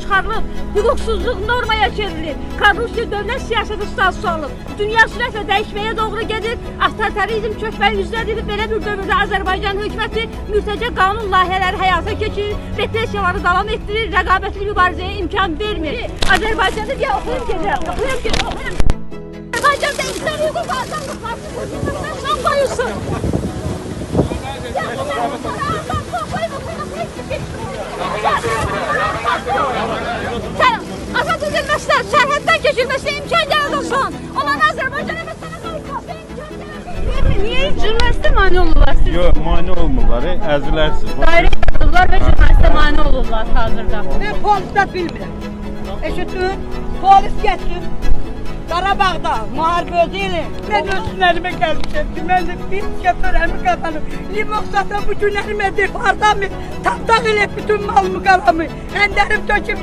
çıxarılıb, hüquqsuzluq normaya çevrilir, korrupsiya dövlət siyasəti statusu alıb, dünya sürətlə dəyişməyə doğru gedir, avtoritarizm çökməyə yüzlədir, belə bir dövrdə Azərbaycan hökuməti mürtəcə qanun layihələri həyata keçirir, repressiyaları davam etdirir, rəqabətli mübarizəyə imkan vermir. Azərbaycanı deyə oxuyum gedirəm, Azərbaycanda insan hüquq azadlıqları son qoyulsun. Azad edilməsinə, sərhəddən keçilməsinə imkan yaradılsın. Olan Azərbaycan əməkdana qayıtmasına imkan yaradılsın. Niyə jurnalistə mane olurlar siz? Yox, mane olmurlar, əzilərsiniz. Dairə yaradırlar və jurnalistə mane olurlar hazırda. Ben polisdə bilmirəm. Eşitdin? Polis getdim. Qarabağda müharibə edirəm. Mən öz günlərimə gəlmişəm ki, mən də bir şəfərəmi qazanım. Limon satan bu günlərimə deyib, hardamı, tapdaq elə bütün malımı qalamı, əndərim töküb